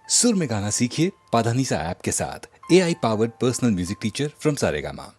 सुर में गाना सीखिए पाधानीसा ऐप के साथ। AI powered personal music teacher from Saregama.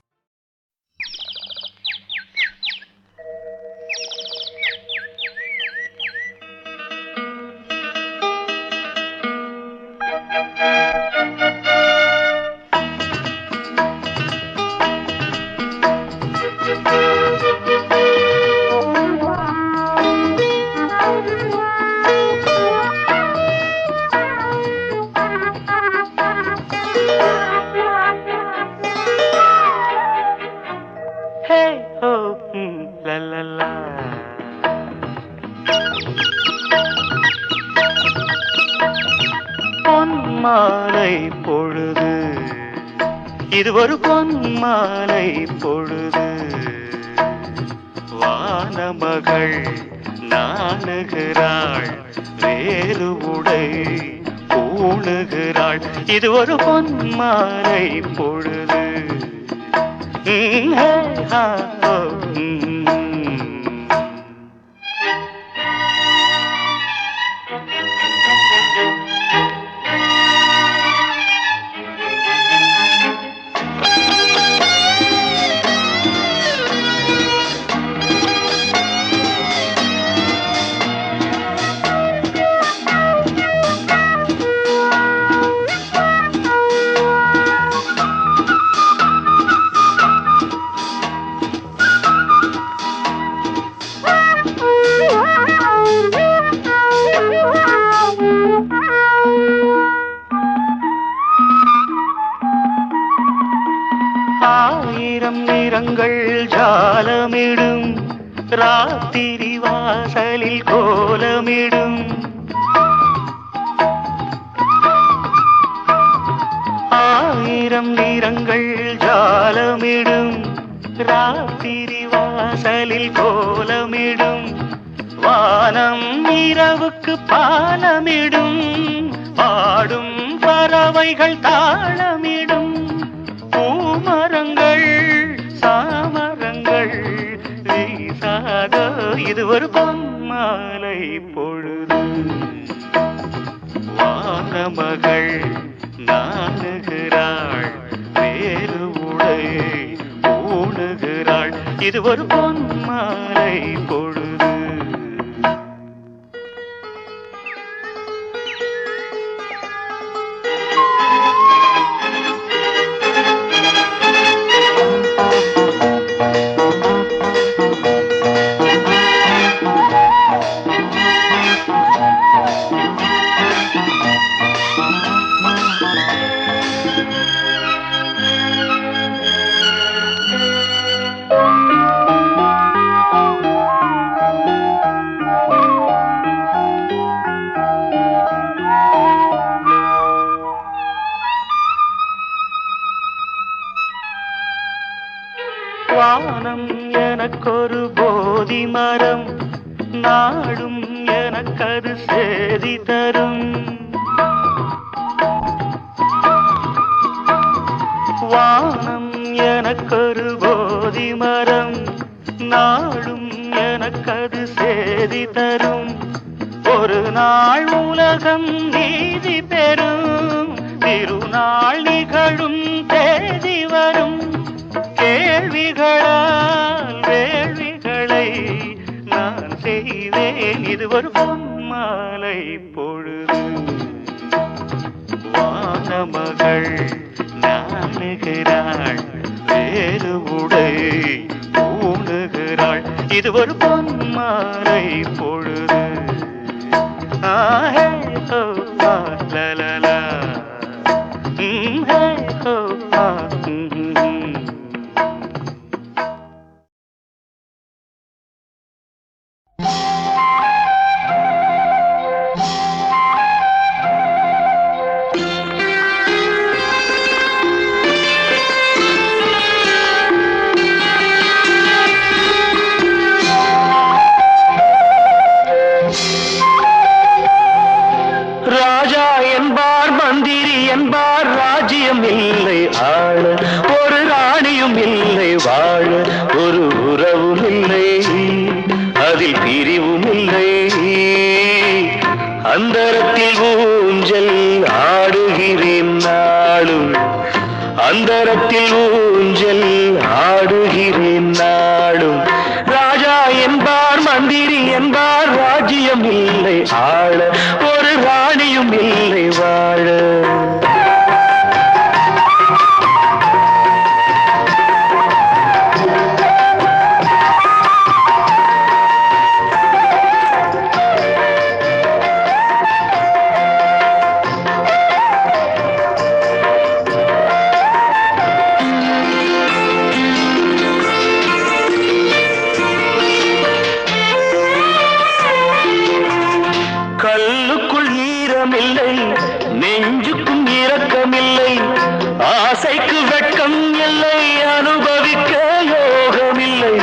பொன்மாலை பொழுது, இது ஒரு பொன்மாலை பொழுது. வானமகள் நாணுகிறாள், வேறு உடை பூணுகிறாள். இது ஒரு பொன்மாலை பொழுது. ஆயிரம் நிறங்கள் ஜாலமிடும், ராத்திரி வாசலில் கோலமிடும். ஆயிரம் நிறங்கள் ஜாலமிடும், ராத்திரி வாசலில் கோலமிடும். வானம் இரவுக்கு பாலமிடும், பாடும் பறவைகள் தாளமிடும். பூமரங்கள் சாமரங்கள் வீசாத, இது ஒரு பொன்மாலை பொழுது. வானமகள் நாணுகிறாள், வேறு உடை பூணுகிறாள். இது ஒரு பொன்மாலை பொழுது. வானம் எனக்கொரு போதி மரம், நாடும் எனக்கது சேதி தரும். வானம் எனக்கொரு போதி மரம், நாடும் எனக்கது சேதி தரும். ஒரு நாள் உலகம் நீதி பெறும், திருநாள் நிகழும் தேதி வரும். கேள்விகளால் வேள்விகளை நான் செய்வேன், இது ஒரு பொன்மாலை பொழுது. வானமகள் நாணுகிறாள், வேறு உடை பூணுகிறாள். இது ஒரு பொன்மாலை பொழுது. ஆஹே ஹோ லலலா, ஹே ஹோ என்பார். ராஜ்யம் இல்லை ஆள, ஒரு ராணியும் இல்லை வாழ, ஒரு உறவும் இல்லை, அதில் பிரிவும் இல்லை. அந்தரத்தில் ஊஞ்சல் ஆடுகிறேன் நாளும் அந்தரத்தில் ஊஞ்சல் ஆடுகிறேன் நாளும். ராஜா என்பார் மந்திரி என்பார் ராஜ்யம் இல்லை ஆள, ஒரு ராணியும் இல்லை வாழ. கல்லுக்குள் ஈரமில்லை, நெஞ்சுக்கும் இரக்கமில்லை, ஆசைக்கு வெட்கம் இல்லை, அனுபவிக்க யோகமில்லை.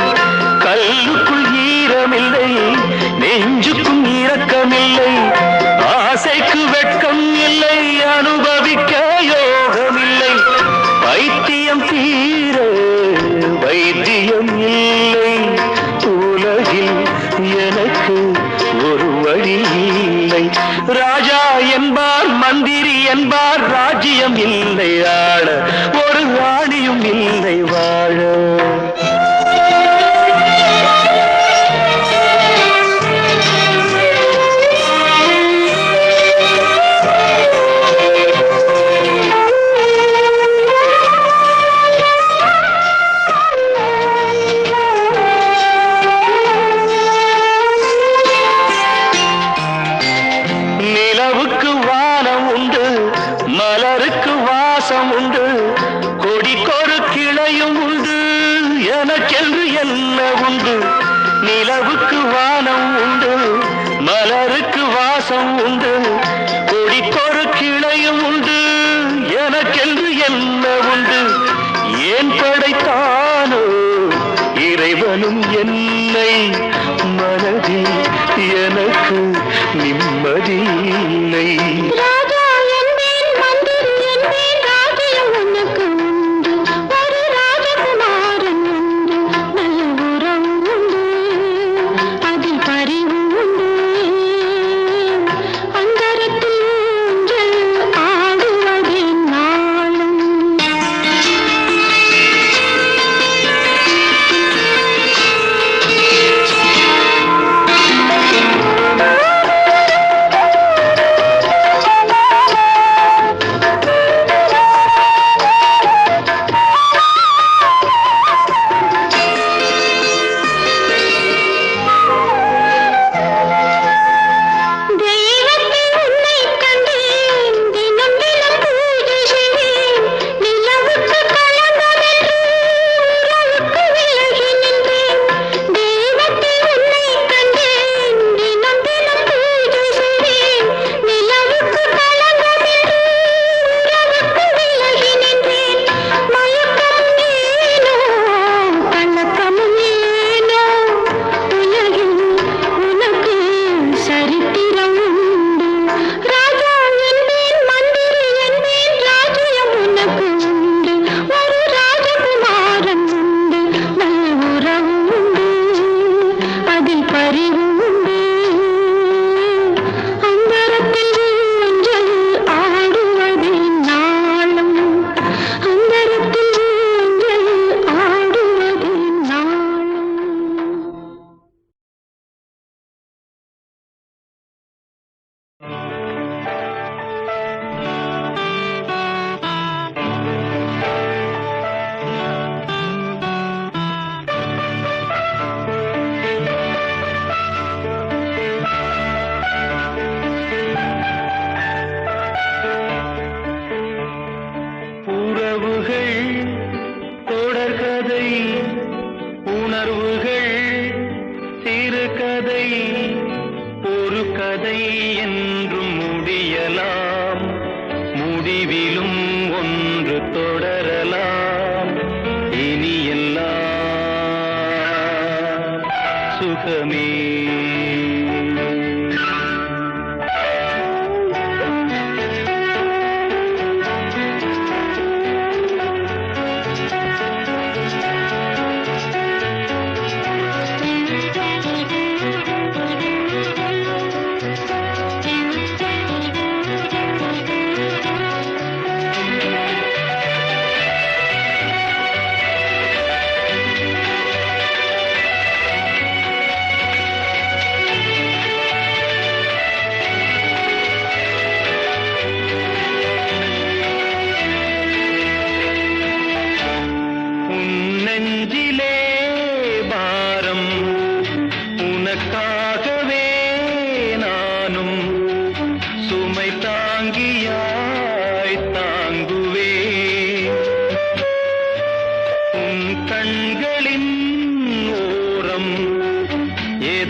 கல்லுக்குள் ஈரமில்லை, நெஞ்சுக்கும் இரக்கமில்லை, ஆசைக்கு வெட்கம் இல்லை, அனுபவிக்க யோகமில்லை. பைத்தியம் தீர வைத்தியம் இல்லை, உலகில் எனக்கு ஒரு வழி இல்லை. ராஜா என்பார் மந்திரி என்பார் ராஜ்யம் இல்லை ஆள, ஒரு ராணியும் இல்லை வாழ. நிலவுக்கு வானம் உண்டு, மலருக்கு வாசம் உண்டு, கொடிக்கொரு கிளையும் உண்டு, எனக்கென்று என்ன உண்டு. நிலவுக்கு வானம் உண்டு, மலருக்கு வாசம் உண்டு, கொடிக்கொரு கிளையும் உண்டு, எனக்கென்று என்ன உண்டு. ஏன் படைத்தானோ இறைவனும் என்னை, மனதில் எனக்கு நிம்மதி இல்லை. ராஜா என்பேன் மந்திரி என்பேன் ராஜ்யம் உனக்கு உண்டு, ஒரு ராஜகுமாரன் உண்டு, நல்ல உறவு உண்டு, அதில் பரிவு உண்டு, அந்தரத்தில் ஊஞ்சல் ஆடுவதே நாளும். சுகமே.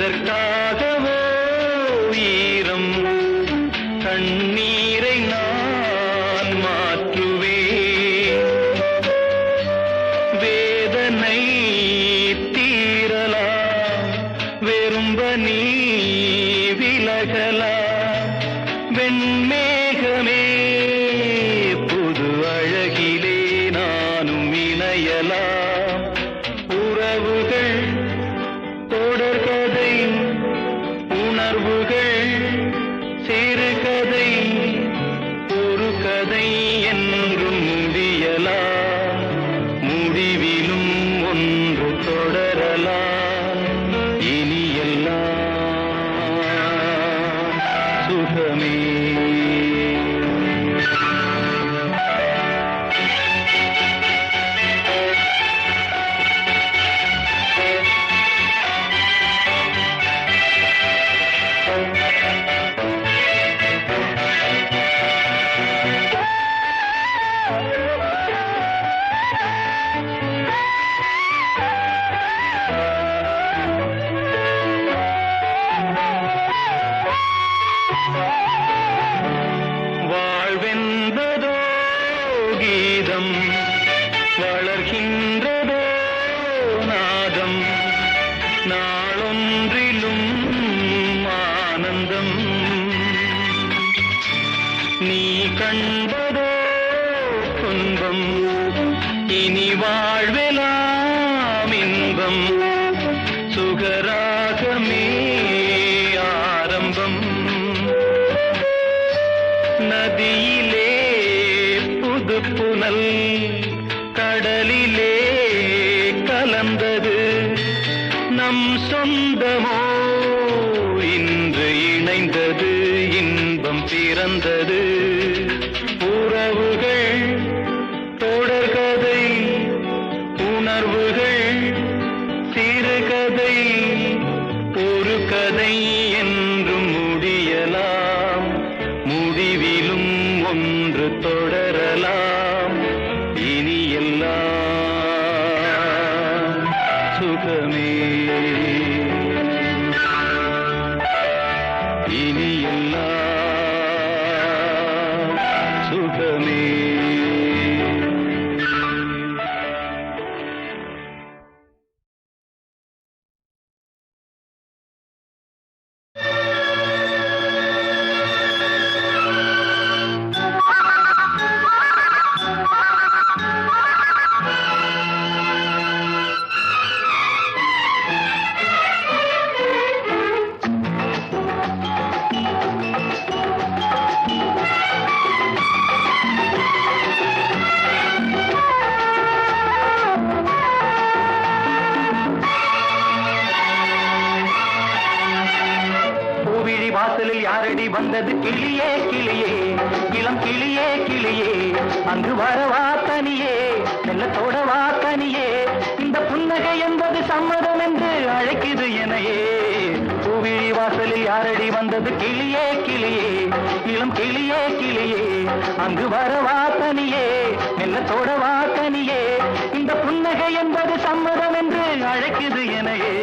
எதற்காகவோ ஈரம் கண்ணீரை நான் மாற்றுவேன் வேதனை தீரலாம் வெறும்ப நீ விலகலாம் வெண்மேகமே புது அழகிலே நானும் இணையலாம் உறவுகள் தொடர்கதை உணர்வுகள் சிறுகதை ஒரு கதை என்றும் முடியலாம் முடிவிலும் ஒன்று தொடரலாம் இனியெல்லாம் சுகமே வாழ்வென்பதோ கீதம் வளர்கின்றதோ நாதம் நாளொன்றிலும் ஆனந்தம் நீ கண்பதோ துன்பம் இனி வாழ்வெலாம் இன்பம் சுகராகமே ஆரம்பம் நதியிலே புது புனல் கடலிலே கலந்தது நம் சொந்தமோ இன்று இணைந்தது இன்பம் பிறந்தது உறவுகள் தொடர்கதை உணர்வுகள் சிறுகதை ஒரு கதை என்றும் முடியலாம் முடிவிலும் ஒன்று தொடரலாம் இனியெல்லாம் சுகமே இனியெல்லாம் சுகமே வாசலில் யாரடி வந்தது கிளியே கிளியே இளம் கிளியே கிளியே அங்கு வரவா தனியே மெல்லத்தோடவா தனியே இந்த புன்னகை என்பது சம்மதம் என்று அழைக்குது எனையே பூவிழி வாசலில் யாரடி வந்தது கிளியே கிளியே இளம் கிளியே கிளியே அங்கு வரவா தனியே மெல்லத்தோடவா தனியே இந்த புன்னகை என்பது சம்மதம் என்று அழைக்குது எனையே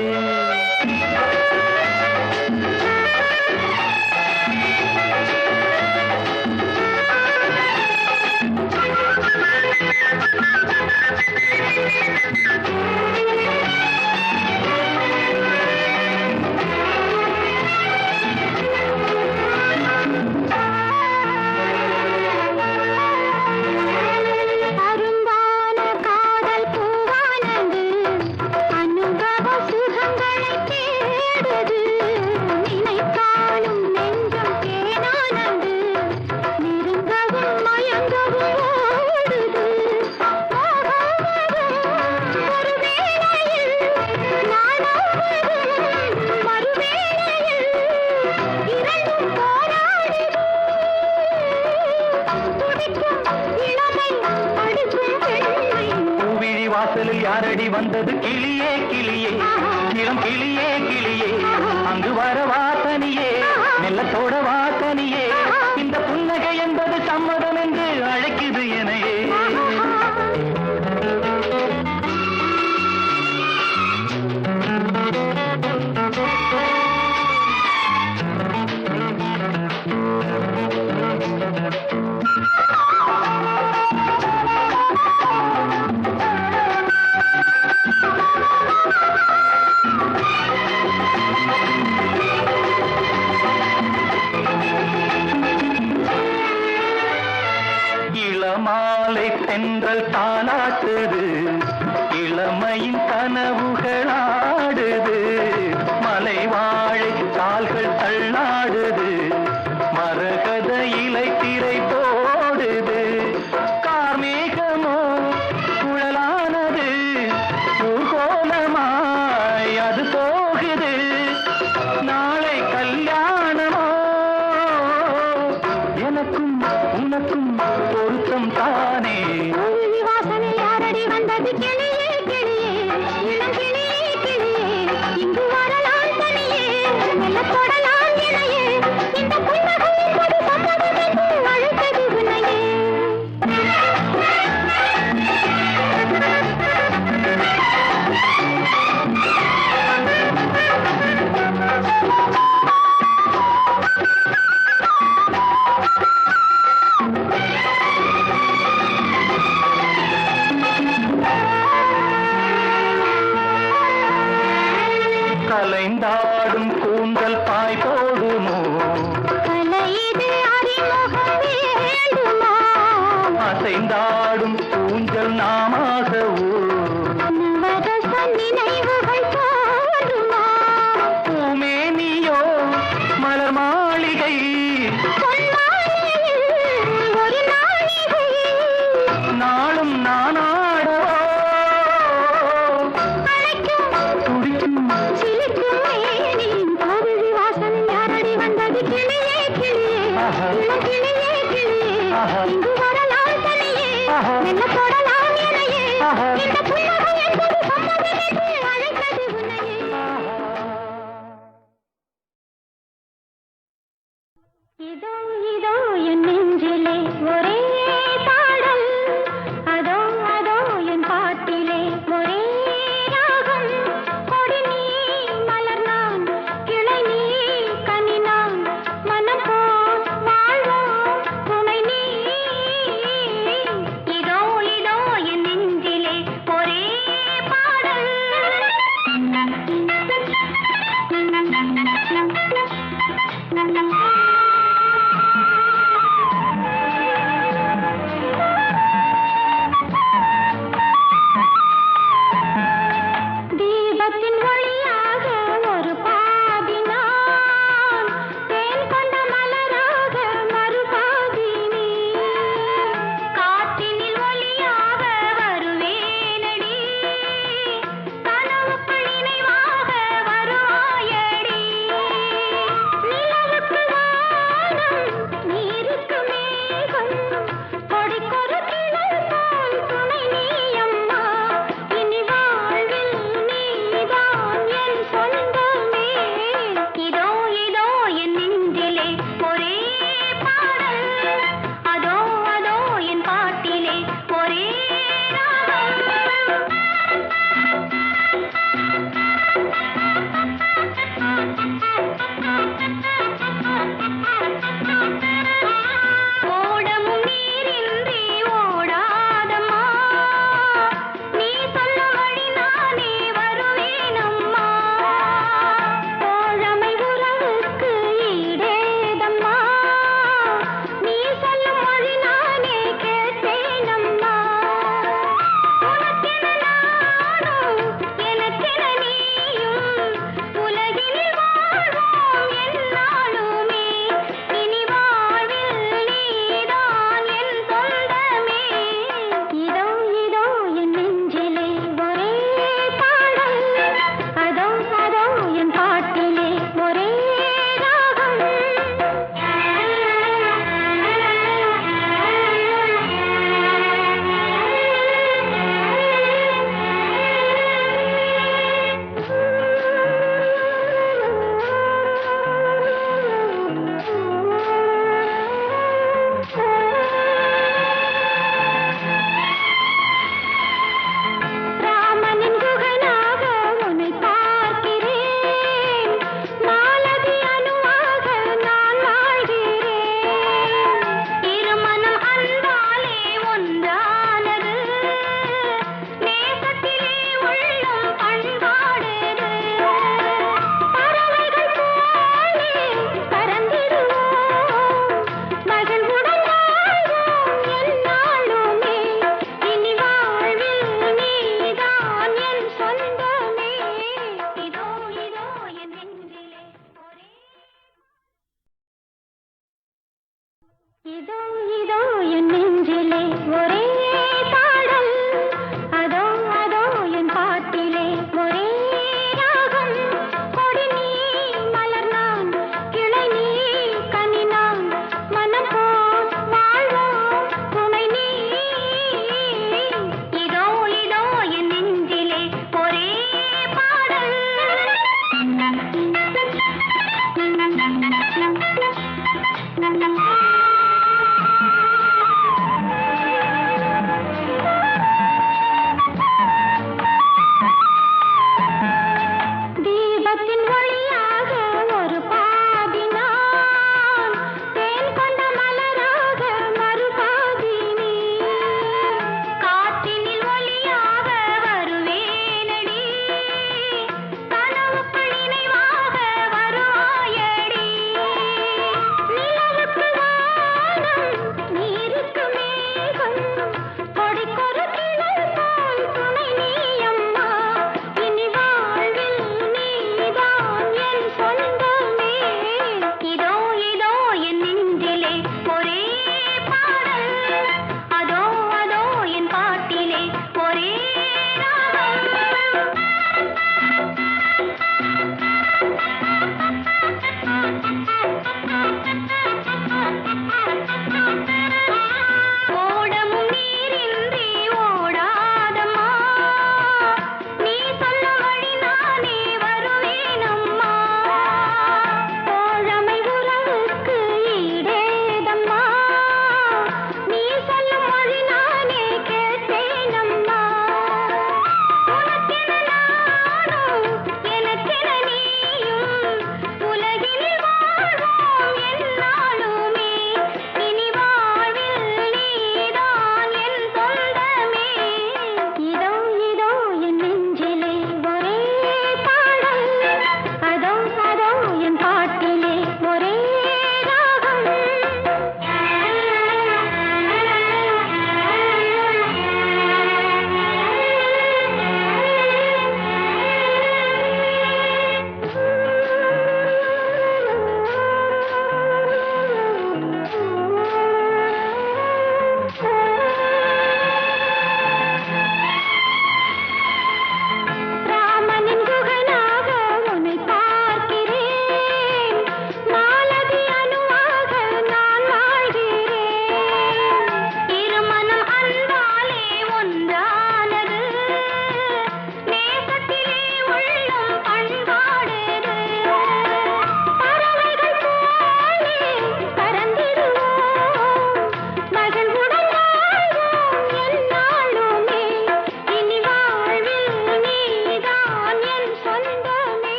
வாசலில் யாரடி வந்தது கிளியே கிளியே இளம் கிளியே கிளியே அங்கு வரவா தனியே மெல்லத்தோடவா தனியே இந்த புன்னகை என்பது சம்மதம் என்று அழைக்குது எனையே இளமாலை தென்றல் தாலாட்டுது, இளமையின் கனவுகளாடுது, மலை வாழை கால்கள் தள்ளாடுது, மரகத இலை திரை போடுது, கார்மேகமோ குழலானது, ஊர்கோலமாய் அது போகுது, நாளை கல்யாணமோ எனக்கும் உனக்கும் பொருத்தம் தானே. உறுதி வாசனை யாரடி வந்தது கிளியே கிளியே இளம் கிளியே கிளியே இங்கு வரலாம் தனியே மெல்ல தொடலாம் இணையே இந்த புன்னகையின் ஒரு சம்மதம் என்று அழைத்தது உன்னையே. கலைந்தாடும் கூந்தல் பாய் போடுமோ, கலையிது அறிமுகம் வேண்டுமா, அசைந்தாடும் ஊஞ்சல் நாமாகவோ, நவரச நினைவுகள் தோன்றுமா, பூமேனியோ மலர் மாளிகை, பொன்மாலையில் ஒரு நாழிகை நாளும் நானாடவோ, அழைக்கும் துடிக்கும் சிலிர்க்கும் மேனியின் பகுதி வாசனை யாரடி வந்தது கிளியே கிளியே ஆஹா. இளம் கிளியே கிளியே ஆஹா. இங்கு